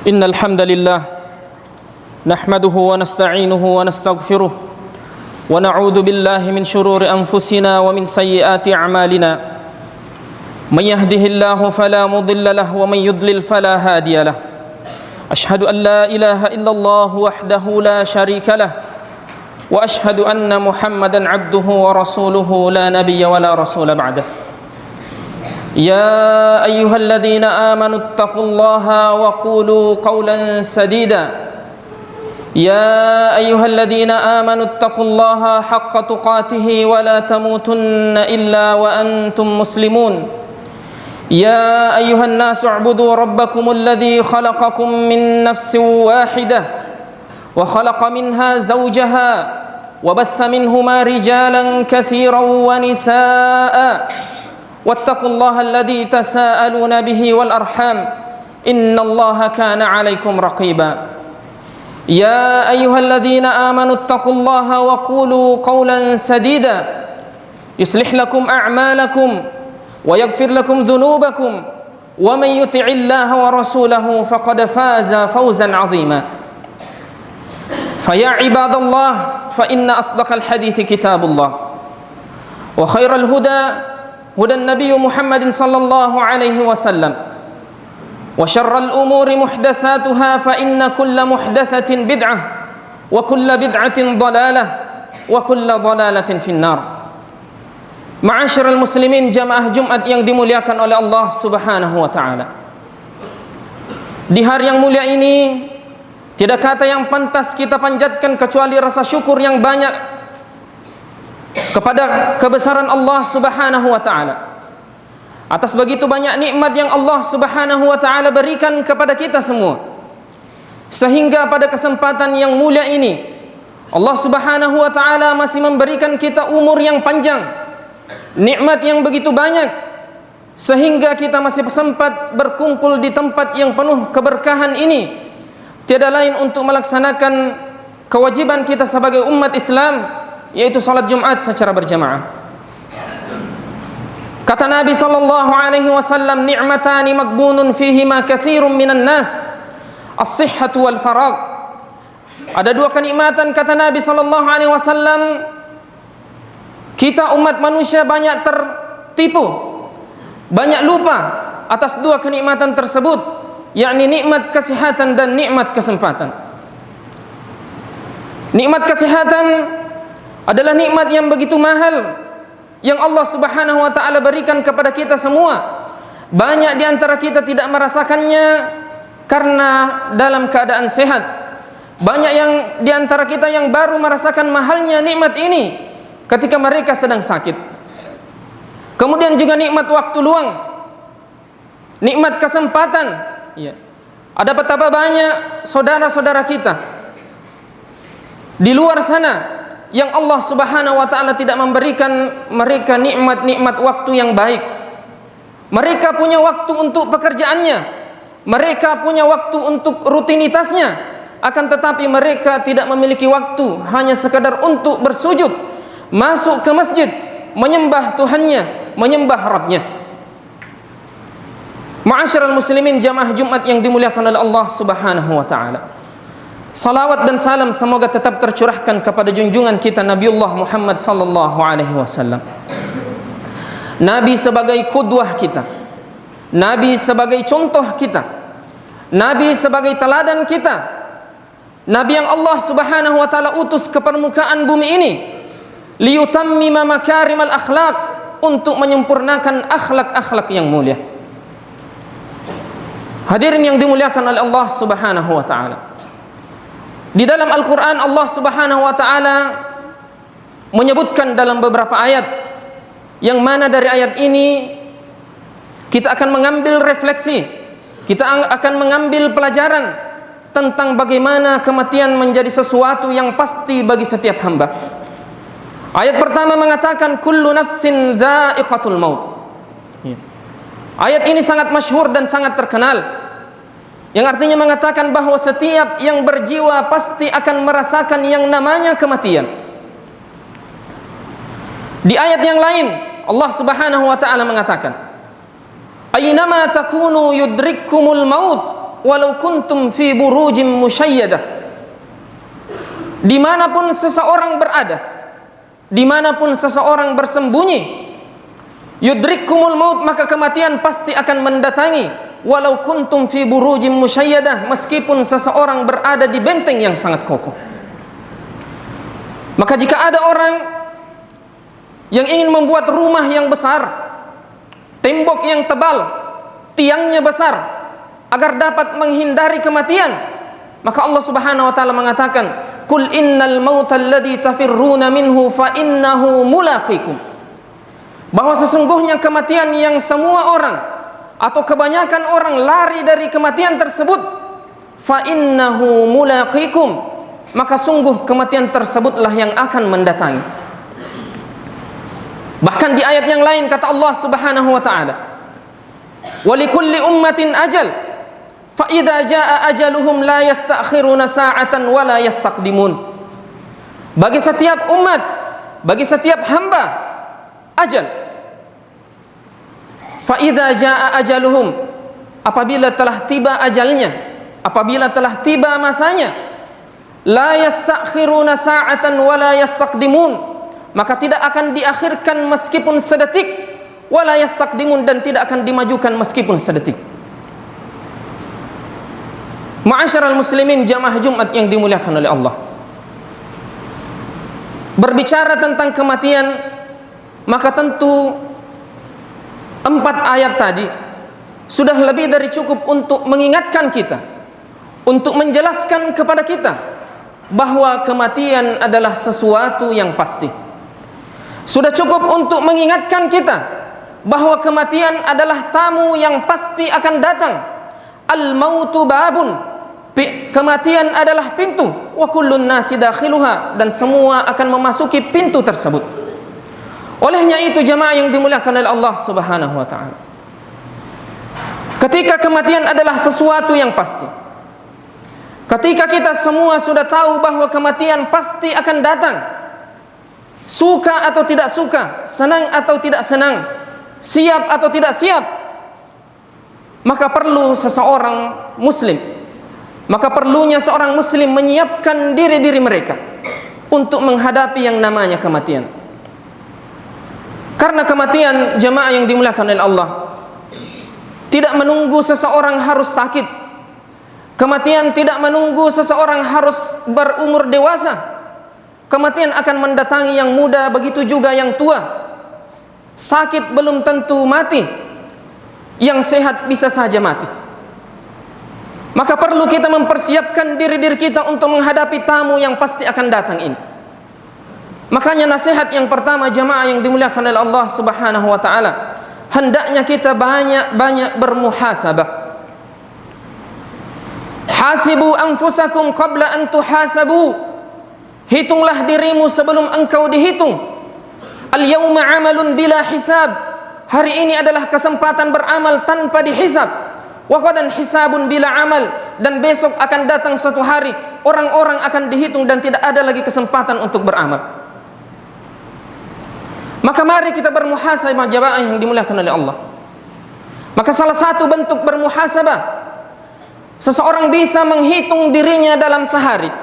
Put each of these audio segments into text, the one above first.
إن الحمد لله نحمده ونستعينه ونستغفره ونعوذ بالله من شرور أنفسنا ومن سيئات أعمالنا من يهده الله فلا مضل له ومن يضلل فلا هادي له أشهد أن لا إله إلا الله وحده لا شريك له وأشهد أن محمدا عبده ورسوله لا نبي ولا رسول بعده يا أيها الذين آمنوا اتقوا الله وقولوا قولا سديدا يا أيها الذين آمنوا اتقوا الله حق تقاته ولا تموتن إلا وأنتم مسلمون يا أيها الناس اعبدوا ربكم الذي خلقكم من نفس واحدة وخلق منها زوجها وبث منهما رجالا كثيرا ونساء واتقوا الله الذي تساءلون به والأرحام إن الله كان عليكم رقيبا يا أيها الذين آمنوا اتقوا الله وقولوا قولا سديدا يصلح لكم أعمالكم ويغفر لكم ذنوبكم ومن يطع الله ورسوله فقد فاز فوزا عظيما فيا عباد الله فإن أصدق الحديث كتاب الله وخير الهدى هدى النبي محمد صلى الله عليه وسلم وشر الأمور محدثاتها فإن كل محدثة بدعة وكل بدعة ضلالة وكل ضلالة في النار. Ma'asyiral muslimin, jamaah Jumat yang dimuliakan oleh Allah Subhanahu wa taala. Di hari yang mulia ini tidak kata yang pantas kita panjatkan kecuali rasa syukur yang banyak kepada kebesaran Allah Subhanahu wa taala atas begitu banyak nikmat yang Allah Subhanahu wa taala berikan kepada kita semua, sehingga pada kesempatan yang mulia ini Allah Subhanahu wa taala masih memberikan kita umur yang panjang, nikmat yang begitu banyak, sehingga kita masih sempat berkumpul di tempat yang penuh keberkahan ini, tiada lain untuk melaksanakan kewajiban kita sebagai umat Islam, yaitu salat Jumat secara berjamaah. Kata Nabi sallallahu alaihi wasallam, ni'matani maghbunun fihima katsirun minan nas, as-sihhatu wal faragh. Ada dua kenikmatan, kata Nabi sallallahu alaihi wasallam, kita umat manusia banyak tertipu, banyak lupa atas dua kenikmatan tersebut, yakni nikmat kesehatan dan nikmat kesempatan. Nikmat kesehatan adalah nikmat yang begitu mahal yang Allah Subhanahu wa taala berikan kepada kita semua. Banyak di antara kita tidak merasakannya karena dalam keadaan sehat. Banyak yang di antara kita yang baru merasakan mahalnya nikmat ini ketika mereka sedang sakit. Kemudian juga nikmat waktu luang, nikmat kesempatan. Ya. Ada betapa banyak saudara-saudara kita di luar sana yang Allah Subhanahu wa taala tidak memberikan mereka nikmat-nikmat waktu yang baik. Mereka punya waktu untuk pekerjaannya, mereka punya waktu untuk rutinitasnya, akan tetapi mereka tidak memiliki waktu hanya sekadar untuk bersujud, masuk ke masjid, menyembah Tuhannya, menyembah Rabbnya. Ma'asyiral muslimin, jamaah Jumat yang dimuliakan oleh Allah Subhanahu wa taala, salawat dan salam semoga tetap tercurahkan kepada junjungan kita Nabiullah Muhammad sallallahu alaihi wasallam. Nabi sebagai qudwah kita, Nabi sebagai contoh kita, Nabi sebagai teladan kita, Nabi yang Allah Subhanahu wa taala utus ke permukaan bumi ini liyutammima makarimal akhlaq, untuk menyempurnakan akhlak-akhlak yang mulia. Hadirin yang dimuliakan oleh Allah Subhanahu wa taala, di dalam Al-Quran Allah Subhanahu wa ta'ala menyebutkan dalam beberapa ayat, yang mana dari ayat ini kita akan mengambil refleksi, kita akan mengambil pelajaran tentang bagaimana kematian menjadi sesuatu yang pasti bagi setiap hamba. Ayat pertama mengatakan kullu nafsin dha'iqatul maut. Ayat ini sangat masyhur dan sangat terkenal, yang artinya mengatakan bahwa setiap yang berjiwa pasti akan merasakan yang namanya kematian. Di ayat yang lain Allah Subhanahu wa taala mengatakan, "Aynama takunu yudrikkumul maut walau kuntum fi burujim musyayyadah. Dimanapun seseorang berada, dimanapun seseorang bersembunyi, yudrikkumul maut, maka kematian pasti akan mendatangi, walau kuntum fi burujim musyayyadah, meskipun seseorang berada di benteng yang sangat kokoh. Maka jika ada orang yang ingin membuat rumah yang besar, tembok yang tebal, tiangnya besar, agar dapat menghindari kematian, maka Allah Subhanahu wa taala mengatakan, "Qul innal mautal ladzi tafirruna minhu fa innahu mulaqikum." Bahwa sesungguhnya kematian yang semua orang atau kebanyakan orang lari dari kematian tersebut, fa innahu mulaqikum, maka sungguh kematian tersebutlah yang akan mendatangi. Bahkan di ayat yang lain kata Allah Subhanahu wa taala, "Wa likulli ummatin ajal, fa idza jaa ajaluhum la yasta'khiruna sa'atan wa la yastaqdimun." Bagi setiap umat, bagi setiap hamba ajal. Fa idza jaa ajaluhum, apabila telah tiba ajalnya, apabila telah tiba masanya, la yasta'khiruna sa'atan wa la yastaqdimun, maka tidak akan diakhirkan meskipun sedetik, wa la yastaqdimun, dan tidak akan dimajukan meskipun sedetik. Ma'asyiral muslimin, jamaah Jumat yang dimuliakan oleh Allah. Berbicara tentang kematian, maka tentu 4 ayat tadi sudah lebih dari cukup untuk mengingatkan kita, untuk menjelaskan kepada kita bahwa kematian adalah sesuatu yang pasti. Sudah cukup untuk mengingatkan kita bahwa kematian adalah tamu yang pasti akan datang. Al-mautu babun, kematian adalah pintu, wa kullun nasi dakhiluha, dan semua akan memasuki pintu tersebut. Olehnya itu jamaah yang dimuliakan oleh Allah Subhanahu wa taala, ketika kematian adalah sesuatu yang pasti, ketika kita semua sudah tahu bahwa kematian pasti akan datang, suka atau tidak suka, senang atau tidak senang, siap atau tidak siap, maka perlu seseorang muslim, maka perlunya seorang muslim menyiapkan diri mereka untuk menghadapi yang namanya kematian. Karena kematian, jamaah yang dimuliakan oleh Allah, tidak menunggu seseorang harus sakit. Kematian tidak menunggu seseorang harus berumur dewasa. Kematian akan mendatangi yang muda, begitu juga yang tua. Sakit belum tentu mati, yang sehat bisa saja mati. Maka perlu kita mempersiapkan diri kita untuk menghadapi tamu yang pasti akan datang ini. Makanya nasihat yang pertama jamaah yang dimuliakan oleh Allah Subhanahu wa taala, hendaknya kita banyak bermuhasabah. Hasibu anfusakum qabla an tuhasabu. Hitunglah dirimu sebelum engkau dihitung. Al-yawma 'amalun bila hisab. Hari ini adalah kesempatan beramal tanpa dihisab. Wa qadan hisabun bila amal, dan besok akan datang suatu hari orang-orang akan dihitung dan tidak ada lagi kesempatan untuk beramal. Maka mari kita bermuhasabah jamaah yang dimuliakan oleh Allah. Maka salah satu bentuk bermuhasabah, seseorang bisa menghitung dirinya dalam sehari.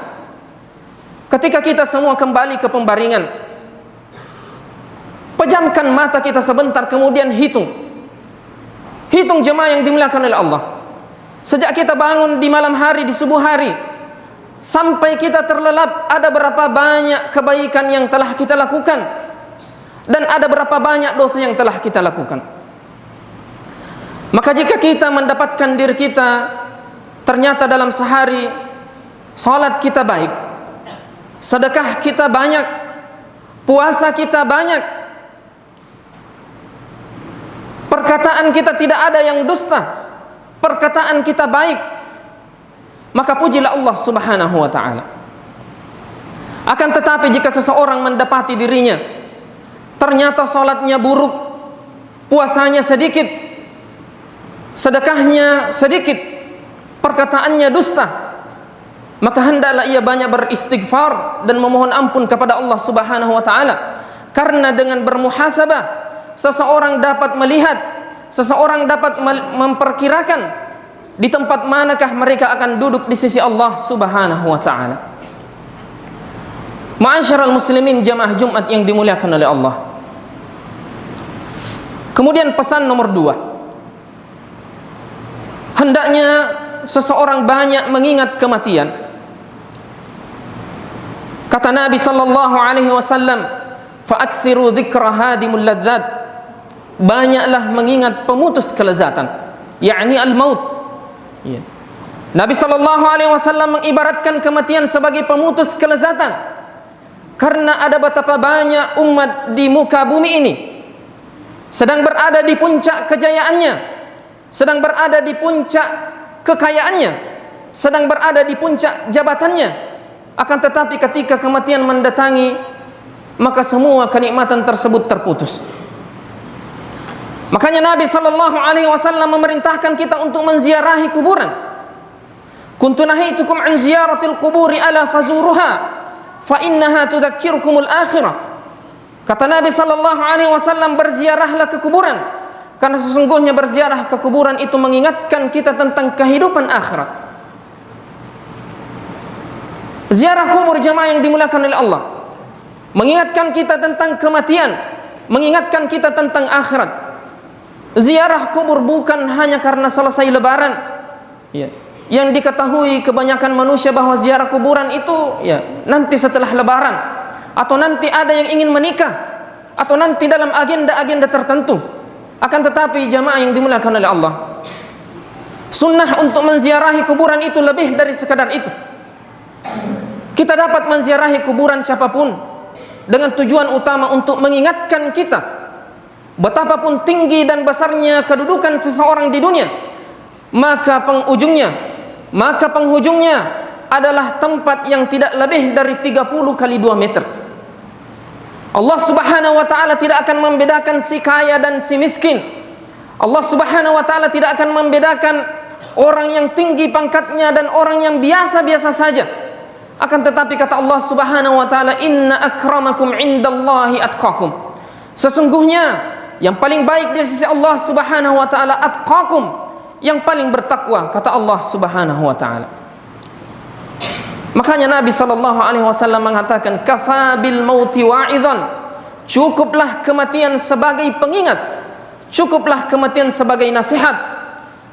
Ketika kita semua kembali ke pembaringan, pejamkan mata kita sebentar, kemudian hitung jemaah yang dimuliakan oleh Allah. Sejak kita bangun di malam hari, di subuh hari, sampai kita terlelap, ada berapa banyak kebaikan yang telah kita lakukan, dan ada berapa banyak dosa yang telah kita lakukan. Maka jika kita mendapatkan diri kita ternyata dalam sehari salat kita baik, sedekah kita banyak, puasa kita banyak, perkataan kita tidak ada yang dusta, perkataan kita baik, maka pujilah Allah Subhanahu wa taala. Akan tetapi jika seseorang mendapati dirinya ternyata salatnya buruk, puasanya sedikit, sedekahnya sedikit, perkataannya dusta, maka hendaklah ia banyak beristighfar dan memohon ampun kepada Allah Subhanahu wa taala. Karena dengan bermuhasabah, seseorang dapat melihat, seseorang dapat memperkirakan di tempat manakah mereka akan duduk di sisi Allah Subhanahu wa taala. Ma'asyiral muslimin jamaah Jumat yang dimuliakan oleh Allah. Kemudian pesan nomor 2. Hendaknya seseorang banyak mengingat kematian. Kata Nabi sallallahu alaihi wasallam, "Fa'aksiru dzikra hadimul ladzat." Banyaklah mengingat pemutus kelezatan, yakni al-maut. Ya. Nabi sallallahu alaihi wasallam mengibaratkan kematian sebagai pemutus kelezatan. Karena ada betapa banyak umat di muka bumi ini sedang berada di puncak kejayaannya, sedang berada di puncak kekayaannya, sedang berada di puncak jabatannya. Akan tetapi ketika kematian mendatangi, maka semua kenikmatan tersebut terputus. Makanya Nabi sallallahu alaihi wasallam memerintahkan kita untuk menziarahi kuburan. Kuntu nahaitukum an ziyaratil quburi ala fazuruha fa innaha tudzakirukumul akhirah. Kata Nabi sallallahu alaihi wasallam, berziarahlah ke kuburan karena sesungguhnya berziarah ke kuburan itu mengingatkan kita tentang kehidupan akhirat. Ziarah kubur jamaah yang dimuliakan oleh Allah mengingatkan kita tentang kematian, mengingatkan kita tentang akhirat. Ziarah kubur bukan hanya karena selesai lebaran. Ya. Yang diketahui kebanyakan manusia bahwa ziarah kuburan itu nanti setelah lebaran, atau nanti ada yang ingin menikah, atau nanti dalam agenda-agenda tertentu. Akan tetapi jamaah yang dimuliakan oleh Allah, sunnah untuk menziarahi kuburan itu lebih dari sekadar itu. Kita dapat menziarahi kuburan siapapun dengan tujuan utama untuk mengingatkan kita betapapun tinggi dan besarnya kedudukan seseorang di dunia, maka penghujungnya adalah tempat yang tidak lebih dari 30 kali 2 meter. Allah Subhanahu wa taala tidak akan membedakan si kaya dan si miskin. Allah Subhanahu wa taala tidak akan membedakan orang yang tinggi pangkatnya dan orang yang biasa-biasa saja. Akan tetapi kata Allah Subhanahu wa taala, "Inna akramakum indallahi atqakum." Sesungguhnya yang paling baik di sisi Allah Subhanahu wa taala atqakum, yang paling bertakwa, kata Allah Subhanahu wa taala. Makanya Nabi sallallahu alaihi wasallam mengatakan, "Kafa bil mauti wa'idzan." Cukuplah kematian sebagai pengingat, cukuplah kematian sebagai nasihat.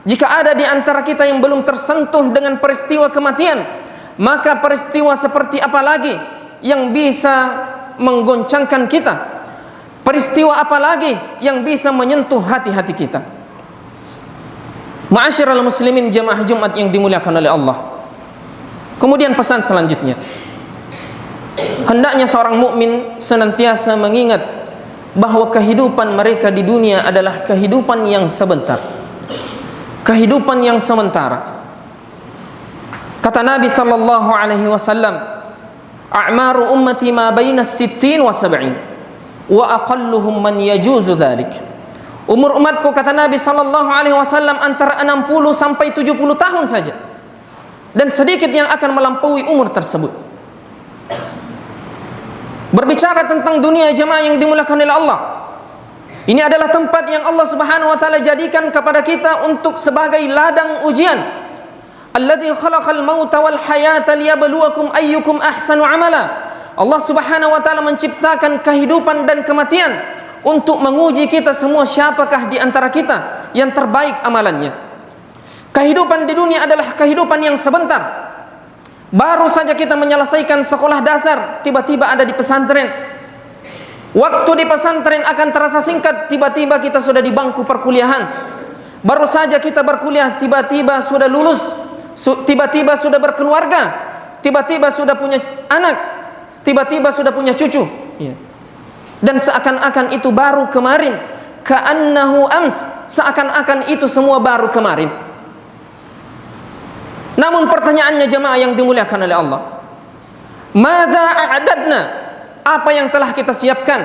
Jika ada di antara kita yang belum tersentuh dengan peristiwa kematian, maka peristiwa seperti apa lagi yang bisa menggoncangkan kita? Peristiwa apa lagi yang bisa menyentuh hati-hati kita? Ma'asyiral muslimin jamaah Jumat yang dimuliakan oleh Allah. Kemudian pesan selanjutnya, hendaknya seorang mukmin senantiasa mengingat bahwa kehidupan mereka di dunia adalah kehidupan yang sebentar, kehidupan yang sementara. Kata Nabi sallallahu alaihi wasallam, "A'maru ummati ma baina 60 wa 70." Wa aqalluhum man yajuzu dzalik. Umur umatku, kata Nabi sallallahu alaihi wasallam, antara 60 sampai 70 tahun saja. Dan sedikit yang akan melampaui umur tersebut. Berbicara tentang dunia jemaah yang dimuliakan oleh Allah, ini adalah tempat yang Allah Subhanahu wa taala jadikan kepada kita untuk sebagai ladang ujian. Alladzi khalaqal mauta wal hayata liyabluwakum ayyukum ahsanu amala. Allah Subhanahu wa taala menciptakan kehidupan dan kematian untuk menguji kita semua, siapakah di antara kita yang terbaik amalannya. Kehidupan di dunia adalah kehidupan yang sebentar. Baru saja kita menyelesaikan sekolah dasar, tiba-tiba ada di pesantren. Waktu di pesantren akan terasa singkat, tiba-tiba kita sudah di bangku perkuliahan. Baru saja kita berkuliah, tiba-tiba sudah lulus, tiba-tiba sudah berkeluarga, tiba-tiba sudah punya anak, tiba-tiba sudah punya cucu, dan seakan-akan itu baru kemarin, ka'annahu ams, seakan-akan itu semua baru kemarin. Namun pertanyaannya jemaah yang dimuliakan oleh Allah, madza a'dadna, apa yang telah kita siapkan,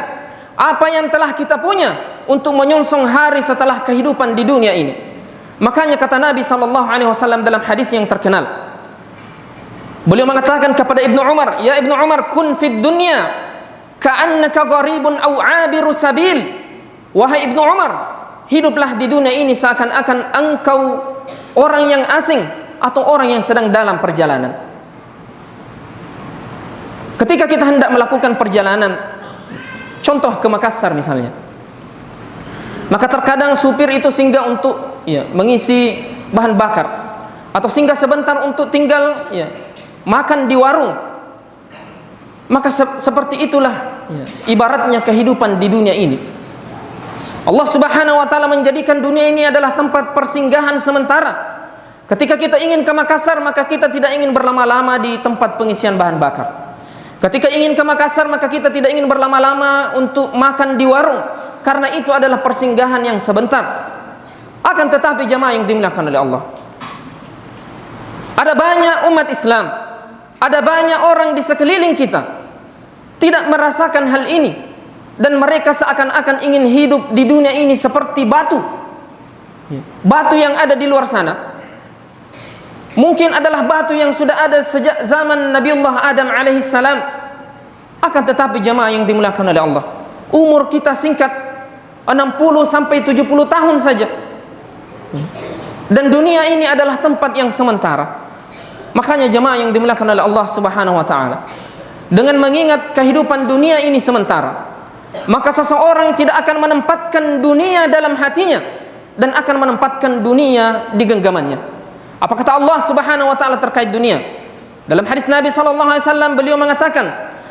apa yang telah kita punya untuk menyongsong hari setelah kehidupan di dunia ini? Makanya kata Nabi sallallahu alaihi wasallam dalam hadis yang terkenal, beliau mengatakan kepada Ibnu Umar, "Ya Ibnu Umar, kun fid dunya ka'annaka gharibun aw 'abiru sabil." Wahai Ibnu Umar, hiduplah di dunia ini seakan-akan engkau orang yang asing atau orang yang sedang dalam perjalanan. Ketika kita hendak melakukan perjalanan, contoh ke Makassar misalnya, maka terkadang supir itu singgah untuk mengisi bahan bakar, atau singgah sebentar untuk tinggal makan di warung. Maka seperti itulah ibaratnya kehidupan di dunia ini. Allah Subhanahu wa taala menjadikan dunia ini adalah tempat persinggahan sementara. Ketika kita ingin ke Makassar, maka kita tidak ingin berlama-lama di tempat pengisian bahan bakar. Ketika ingin ke Makassar, maka kita tidak ingin berlama-lama untuk makan di warung, karena itu adalah persinggahan yang sebentar. Akan tetapi jamaah yang dimuliakan oleh Allah, ada banyak umat Islam, ada banyak orang di sekeliling kita tidak merasakan hal ini, dan mereka seakan-akan ingin hidup di dunia ini seperti batu. Batu yang ada di luar sana mungkin adalah batu yang sudah ada sejak zaman Nabiullah Adam alaihissalam. Akan tetapi jamaah yang dimuliakan oleh Allah, umur kita singkat, 60 sampai 70 tahun saja, dan dunia ini adalah tempat yang sementara. Makanya jamaah yang dimuliakan oleh Allah Subhanahu wa taala, dengan mengingat kehidupan dunia ini sementara, maka seseorang tidak akan menempatkan dunia dalam hatinya dan akan menempatkan dunia di genggamannya. Apa kata Allah Subhanahu wa taala terkait dunia? Dalam hadis Nabi sallallahu alaihi wasallam, beliau mengatakan,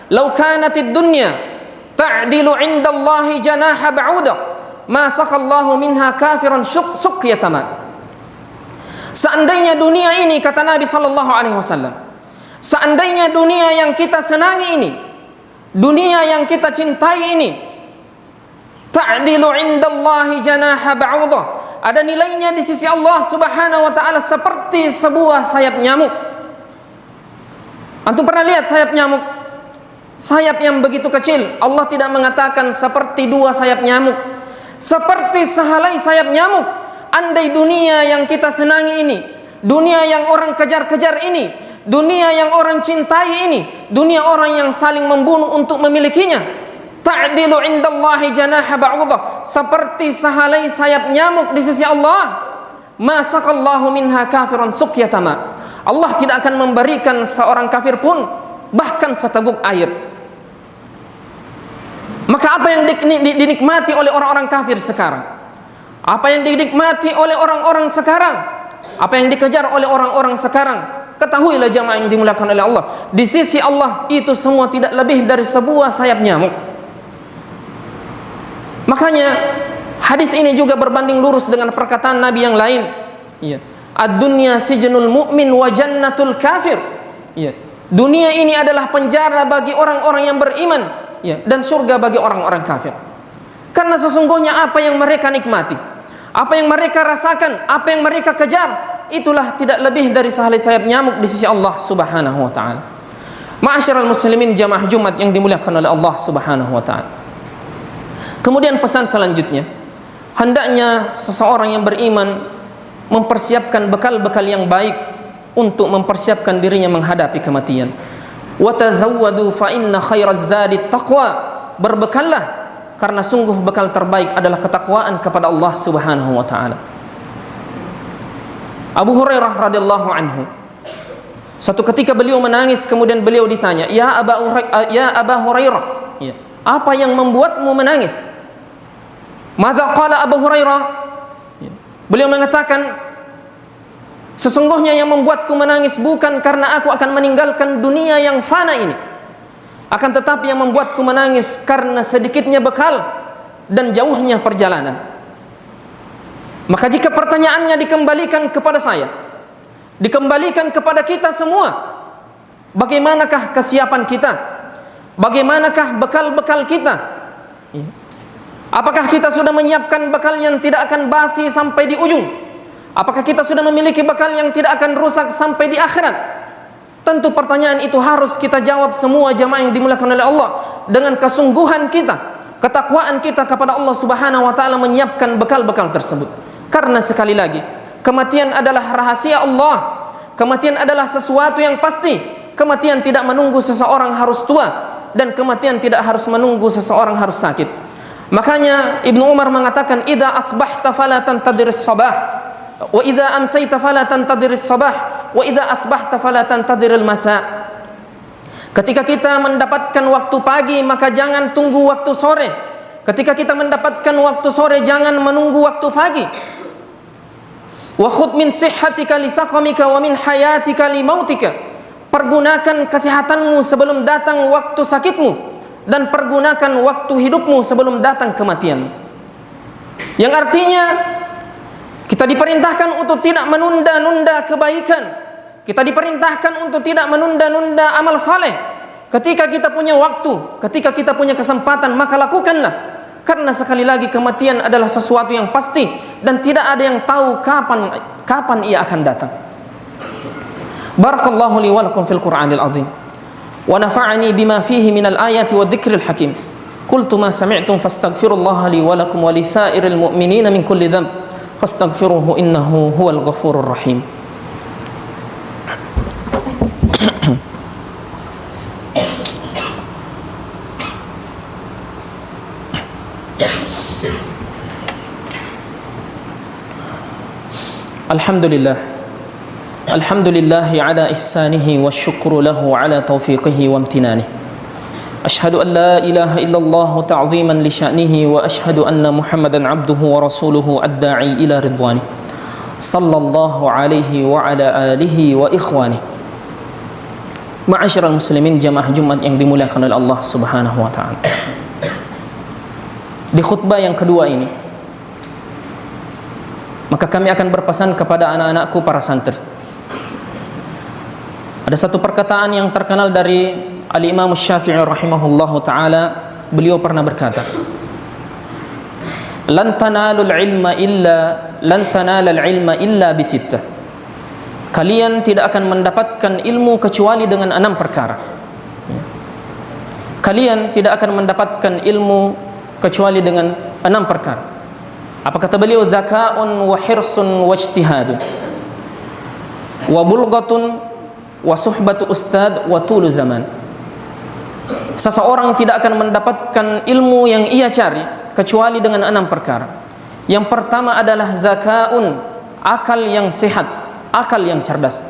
"Lau kanatid dunya ta'dilu 'inda Allahi janaha ba'udah, ma saqallahu minha kafiran suqyatama." Seandainya dunia ini, kata Nabi sallallahu alaihi wasallam, seandainya dunia yang kita senangi ini, dunia yang kita cintai ini, ta'dilu 'indallahi janaha ba'udah, ada nilainya di sisi Allah Subhanahu wa taala seperti sebuah sayap nyamuk. Antum pernah lihat sayap nyamuk? Sayap yang begitu kecil. Allah tidak mengatakan seperti dua sayap nyamuk, seperti sehelai sayap nyamuk. Andai dunia yang kita senangi ini, dunia yang orang kejar-kejar ini, dunia yang orang cintai ini, dunia orang yang saling membunuh untuk memilikinya, ta'dilu 'indallahi janaha ba'udah, seperti sehelai sayap nyamuk di sisi Allah, ma saqallahu minha kafiran suqyatama, Allah tidak akan memberikan seorang kafir pun bahkan seteguk air. Maka apa yang dinikmati oleh orang-orang kafir sekarang? Apa yang dinikmati oleh orang-orang sekarang? Apa yang dikejar oleh orang-orang sekarang? Ketahuilah jamaah yang dimuliakan oleh Allah, di sisi Allah itu semua tidak lebih dari sebuah sayap nyamuk. Makanya hadis ini juga berbanding lurus dengan perkataan Nabi yang lain. Ad-dunya sijnul mu'min wa jannatul kafir. Dunia ini adalah penjara bagi orang-orang yang beriman, dan surga bagi orang-orang kafir. Karena sesungguhnya apa yang mereka nikmati, apa yang mereka rasakan, apa yang mereka kejar, itulah tidak lebih dari sehelai sayap nyamuk di sisi Allah Subhanahu wa taala. Ma'asyiral muslimin jamaah Jumat yang dimuliakan oleh Allah Subhanahu wa taala. Kemudian pesan selanjutnya, hendaknya seseorang yang beriman mempersiapkan bekal-bekal yang baik untuk mempersiapkan dirinya menghadapi kematian. Wa tazawwadu fa inna khairaz zadi taqwa. Berbekallah, karena sungguh bekal terbaik adalah ketakwaan kepada Allah Subhanahu wa taala. Abu Hurairah radhiyallahu anhu, suatu ketika beliau menangis, kemudian beliau ditanya, "Ya Aba Hurairah, apa yang membuatmu menangis?" Madza qala Abu Hurairah? Beliau mengatakan, "Sesungguhnya yang membuatku menangis bukan karena aku akan meninggalkan dunia yang fana ini, akan tetapi yang membuatku menangis karena sedikitnya bekal dan jauhnya perjalanan." Maka jika pertanyaannya dikembalikan kepada saya, dikembalikan kepada kita semua, bagaimanakah kesiapan kita? Bagaimanakah bekal-bekal kita? Apakah kita sudah menyiapkan bekal yang tidak akan basi sampai di ujung? Apakah kita sudah memiliki bekal yang tidak akan rusak sampai di akhirat? Tentu pertanyaan itu harus kita jawab semua jamaah yang dimuliakan oleh Allah dengan kesungguhan kita, ketakwaan kita kepada Allah Subhanahu wa taala menyiapkan bekal-bekal tersebut. Karena sekali lagi, kematian adalah rahasia Allah. Kematian adalah sesuatu yang pasti. Kematian tidak menunggu seseorang harus tua, dan kematian tidak harus menunggu seseorang harus sakit. Makanya Ibnu Umar mengatakan, "Idza asbahta fala tantadhiris sabah." Wa idza amsayta fala tantadhiris sabah wa idza asbahta fala tantadhiril masa. Ketika kita mendapatkan waktu pagi, maka jangan tunggu waktu sore. Ketika kita mendapatkan waktu sore, jangan menunggu waktu pagi. Wa khudh min sihhatika li saqamika wa min hayatika li mautika. Pergunakan kesehatanmu sebelum datang waktu sakitmu, dan pergunakan waktu hidupmu sebelum datang kematian. Yang artinya kita diperintahkan untuk tidak menunda-nunda kebaikan. Kita diperintahkan untuk tidak menunda-nunda amal saleh. Ketika kita punya waktu, ketika kita punya kesempatan, maka lakukanlah. Karena sekali lagi kematian adalah sesuatu yang pasti dan tidak ada yang tahu kapan ia akan datang. Barakallahu li wa lakum fil Qur'anil azim. Wa nafa'ani bima fihi minal ayati wa dzikril hakim. Qultu ma sami'tum fastaghfirullaha li wa lakum wa lisairil mu'minina min kulli dhanb fastaghfiruhu innahu huwal ghafurur rahim. Alhamdulillahi ala ihsanihi wa syukru lahu ala taufiqihi wa amtinanihi. Ashhadu an la ilaha illallah ta'ziman li sya'nihi wa ashhadu anna Muhammadan abduhu wa rasuluhu ad-da'i ila ridwani. Sallallahu alaihi wa ala alihi wa ikhwani. Ma'asyiral muslimin, jamaah Jumat yang dimuliakan oleh Allah Subhanahu wa taala. Di khutbah yang kedua ini, maka kami akan berpesan kepada anak-anakku para santri. Ada satu perkataan yang terkenal dari Al-Imam Syafi'i rahimahullahu taala. Beliau pernah berkata, lan tanalul ilma illa bisittah. Kalian tidak akan mendapatkan ilmu kecuali dengan 6 perkara. Kalian tidak akan mendapatkan ilmu kecuali dengan 6 perkara. Apa kata beliau? Zaka'un wa hirsun wa ijtihadun wa bulghatun wa suhbatu ustad wa tulu zaman. Seseorang tidak akan mendapatkan ilmu yang ia cari kecuali dengan 6 perkara. Yang pertama adalah zaka'un, akal yang sehat, akal yang cerdas.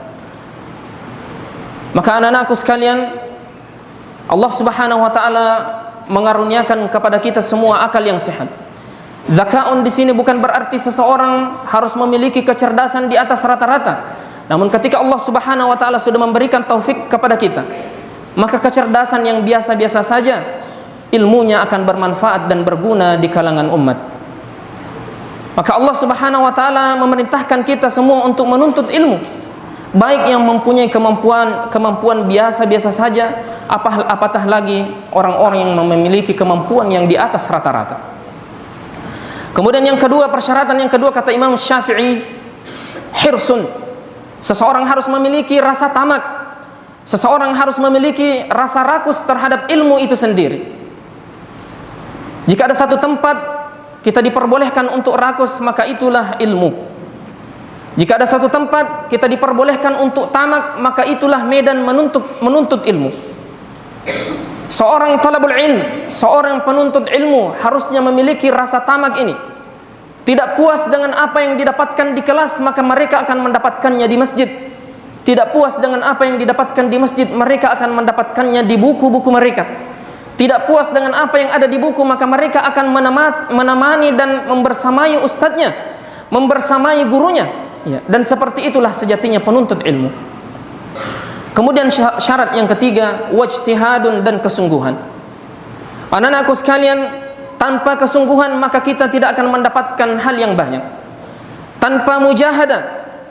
Maka anak-anakku sekalian, Allah Subhanahu wa taala mengaruniakan kepada kita semua akal yang sehat. Zaka'un di sini bukan berarti seseorang harus memiliki kecerdasan di atas rata-rata. Namun ketika Allah Subhanahu wa taala sudah memberikan taufik kepada kita, maka kecerdasan yang biasa-biasa saja, ilmunya akan bermanfaat dan berguna di kalangan umat. Maka Allah Subhanahu wa taala memerintahkan kita semua untuk menuntut ilmu. Baik yang mempunyai kemampuan biasa-biasa saja, apatah lagi orang-orang yang memiliki kemampuan yang di atas rata-rata. Kemudian yang kedua, persyaratan yang kedua kata Imam Syafi'i, hirsun. Seseorang harus memiliki rasa tamak. Seseorang harus memiliki rasa rakus terhadap ilmu itu sendiri. Jika ada satu tempat kita diperbolehkan untuk rakus, maka itulah ilmu. Jika ada satu tempat kita diperbolehkan untuk tamak, maka itulah medan menuntut ilmu. Seorang talabul ilm, seorang penuntut ilmu harusnya memiliki rasa tamak ini. Tidak puas dengan apa yang didapatkan di kelas, maka mereka akan mendapatkannya di masjid. Tidak puas dengan apa yang didapatkan di masjid, mereka akan mendapatkannya di buku-buku mereka. Tidak puas dengan apa yang ada di buku, maka mereka akan menemani dan membersamai ustadznya, membersamai gurunya. Ya, dan seperti itulah sejatinya penuntut ilmu. Kemudian syarat yang ketiga, wajtihadun, dan kesungguhan. Anak-anakku sekalian, tanpa kesungguhan maka kita tidak akan mendapatkan hal yang banyak. Tanpa mujahadah,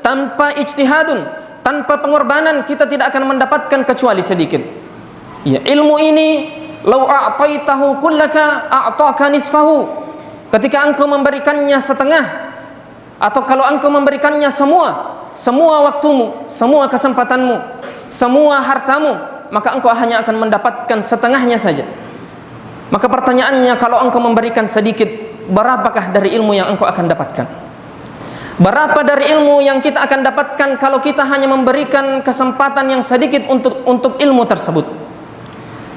tanpa ijtihadun, tanpa pengorbanan, kita tidak akan mendapatkan kecuali sedikit. Ya, ilmu ini lau a'taitahu kullaka a'taka nisfahu. Ketika engkau memberikannya setengah, atau kalau engkau memberikannya semua waktumu, semua kesempatanmu, semua hartamu, maka engkau hanya akan mendapatkan setengahnya saja. Maka pertanyaannya, kalau engkau memberikan sedikit, berapakah dari ilmu yang engkau akan dapatkan? Berapa dari ilmu yang kita akan dapatkan kalau kita hanya memberikan kesempatan yang sedikit untuk ilmu tersebut?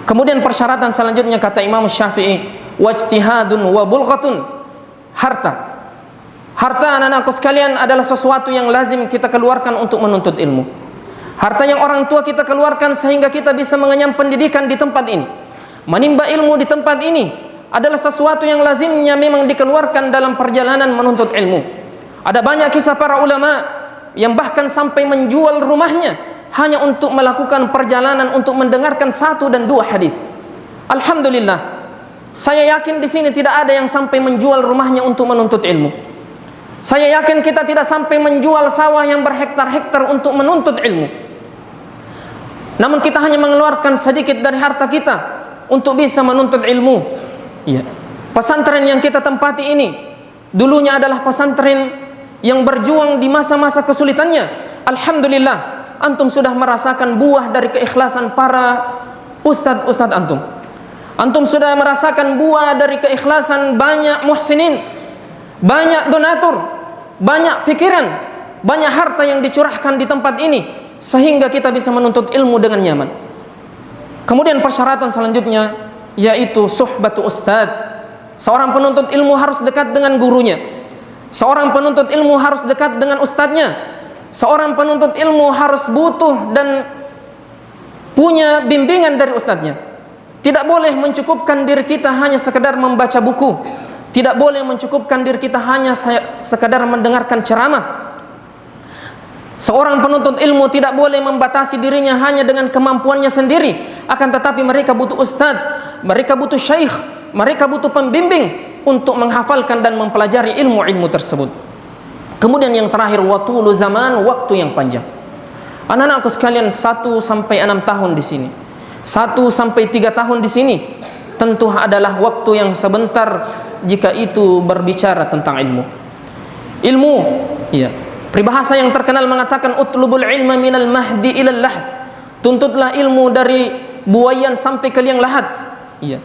Kemudian persyaratan selanjutnya kata Imam Syafi'i, wajtihadun wa bulghatun, harta. Harta anak-anakku sekalian adalah sesuatu yang lazim kita keluarkan untuk menuntut ilmu. Harta yang orang tua kita keluarkan sehingga kita bisa mengenyam pendidikan di tempat ini, menimba ilmu di tempat ini, adalah sesuatu yang lazimnya memang dikeluarkan dalam perjalanan menuntut ilmu. Ada banyak kisah para ulama yang bahkan sampai menjual rumahnya hanya untuk melakukan perjalanan untuk mendengarkan 1 dan 2 hadis. Alhamdulillah, saya yakin di sini tidak ada yang sampai menjual rumahnya untuk menuntut ilmu. Saya yakin kita tidak sampai menjual sawah yang berhektar-hektar untuk menuntut ilmu. Namun kita hanya mengeluarkan sedikit dari harta kita untuk bisa menuntut ilmu. Ya. Pesantren yang kita tempati ini dulunya adalah pesantren yang berjuang di masa-masa kesulitannya. Alhamdulillah, antum sudah merasakan buah dari keikhlasan para ustadz antum. Antum sudah merasakan buah dari keikhlasan banyak muhsinin, banyak donatur, banyak pikiran, banyak harta yang dicurahkan di tempat ini sehingga kita bisa menuntut ilmu dengan nyaman. Kemudian persyaratan selanjutnya yaitu suhbatu ustad. Seorang penuntut ilmu harus dekat dengan gurunya. Seorang penuntut ilmu harus dekat dengan ustadznya. Seorang penuntut ilmu harus butuh dan punya bimbingan dari ustadznya. Tidak boleh mencukupkan diri kita hanya sekedar membaca buku. Tidak boleh mencukupkan diri kita hanya sekedar mendengarkan ceramah. Seorang penuntut ilmu tidak boleh membatasi dirinya hanya dengan kemampuannya sendiri, akan tetapi mereka butuh ustadz, mereka butuh syekh, mereka butuh pembimbing untuk menghafalkan dan mempelajari ilmu-ilmu tersebut. Kemudian yang terakhir, watulu zaman, waktu yang panjang. Anak-anakku sekalian, 1 sampai 6 tahun di sini, 1 sampai 3 tahun di sini tentu adalah waktu yang sebentar jika itu berbicara tentang ilmu. Ilmu, iya. Peribahasa yang terkenal mengatakan utlubul ilma minal mahdi ilal lahad. Tuntutlah ilmu dari buayan sampai ke liang lahat. Iya.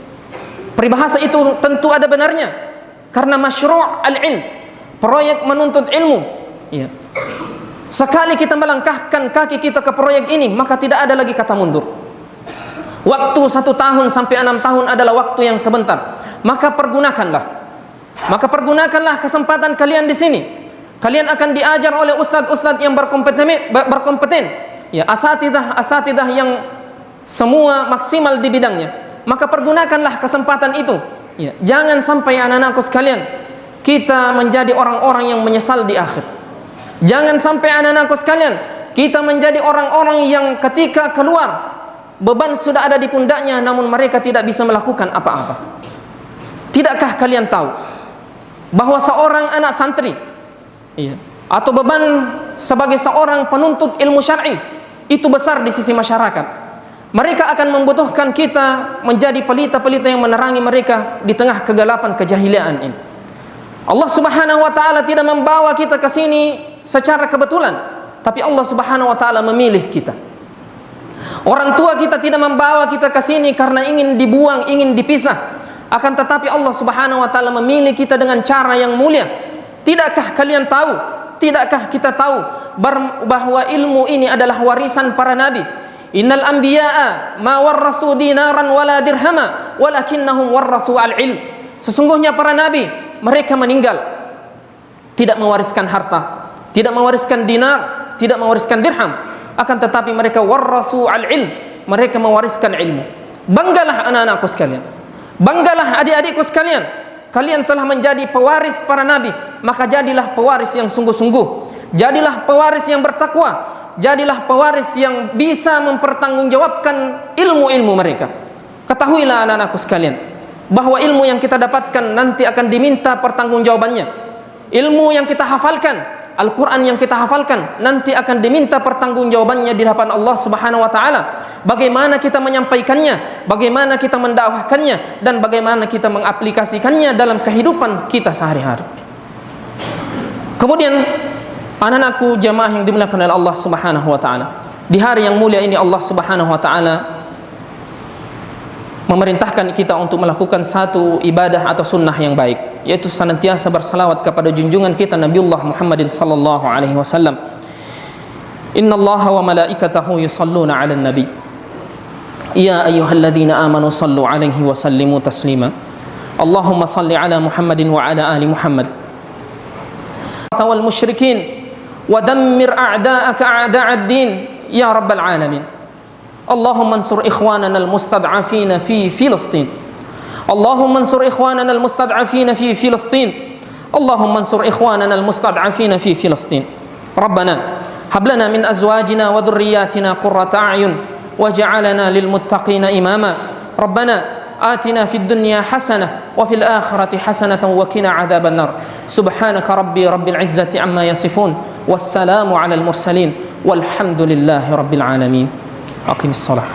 Peribahasa itu tentu ada benarnya karena masyru' al-ilm, proyek menuntut ilmu. Iya. Sekali kita melangkahkan kaki kita ke proyek ini, maka tidak ada lagi kata mundur. Waktu 1 tahun sampai 6 tahun adalah waktu yang sebentar. Maka pergunakanlah kesempatan kalian di sini. Kalian akan diajar oleh ustadz-ustadz yang berkompeten. Ya, asatidah yang semua maksimal di bidangnya. Maka pergunakanlah kesempatan itu. Ya, jangan sampai anak-anakku sekalian kita menjadi orang-orang yang menyesal di akhir. Jangan sampai anak-anakku sekalian kita menjadi orang-orang yang ketika keluar beban sudah ada di pundaknya namun mereka tidak bisa melakukan apa-apa. Tidakkah kalian tahu bahwa seorang anak santri, iya, atau beban sebagai seorang penuntut ilmu syar'i itu besar di sisi masyarakat. Mereka akan membutuhkan kita menjadi pelita-pelita yang menerangi mereka di tengah kegelapan kejahilian ini. Allah Subhanahu wa taala tidak membawa kita ke sini secara kebetulan, tapi Allah Subhanahu wa taala memilih kita. Orang tua kita tidak membawa kita ke sini karena ingin dibuang, ingin dipisah. Akan tetapi Allah Subhanahu wa taala memilih kita dengan cara yang mulia. Tidakkah kalian tahu? Tidakkah kita tahu bahwa ilmu ini adalah warisan para nabi? Innal anbiya'a ma warrasu dinaran wala dirhama walakinnahum warrasu al-ilm. Sesungguhnya para nabi, mereka meninggal tidak mewariskan harta, tidak mewariskan dinar, tidak mewariskan dirham, akan tetapi mereka warrasu al-ilm, mereka mewariskan ilmu. Banggalah anak-anakku sekalian, banggalah adik-adikku sekalian, kalian telah menjadi pewaris para nabi, maka jadilah pewaris yang sungguh-sungguh, jadilah pewaris yang bertakwa, jadilah pewaris yang bisa mempertanggungjawabkan ilmu-ilmu mereka. Ketahuilah anak-anakku sekalian bahwa ilmu yang kita dapatkan nanti akan diminta pertanggungjawabannya. Ilmu yang kita hafalkan, Al-Quran yang kita hafalkan, nanti akan diminta pertanggungjawabannya di hadapan Allah Subhanahu wa taala. Bagaimana kita menyampaikannya, bagaimana kita mendakwahkannya, dan bagaimana kita mengaplikasikannya dalam kehidupan kita sehari-hari. Kemudian anak-anakku jamaah yang dimuliakan oleh Allah Subhanahu wa taala, di hari yang mulia ini Allah Subhanahu wa taala memerintahkan kita untuk melakukan satu ibadah atau sunnah yang baik, yaitu senantiasa bersalawat kepada junjungan kita Nabiullah Muhammadin sallallahu alaihi wasallam. Innallaha wa malaikatahu yusalluna 'alan nabi. Ya ayyuhalladzina amanu sallu 'alaihi wa sallimu taslima. Allahumma salli 'ala Muhammadin wa 'ala ali Muhammad. wal musyrikin wa dammir a'da'aka a'da'ad din ya rabbal alamin. Allahumma ansur ikhwanana al-mustad'afina fi Filistin. Allahumma ansur ikhwanana al-mustad'afina fi Filistin. Allahumma ansur ikhwanana al-mustad'afina fi Filistin. Rabbana hab lana min azwajina wa dhurriyyatina qurrata a'yun waj'alna lil muttaqina imama. Rabbana آتنا في الدنيا حسنة وفي الآخرة حسنة وقنا عذاب النار. سبحانك ربي رب العزة عما يصفون والسلام على المرسلين والحمد لله رب العالمين. أقم الصلاة.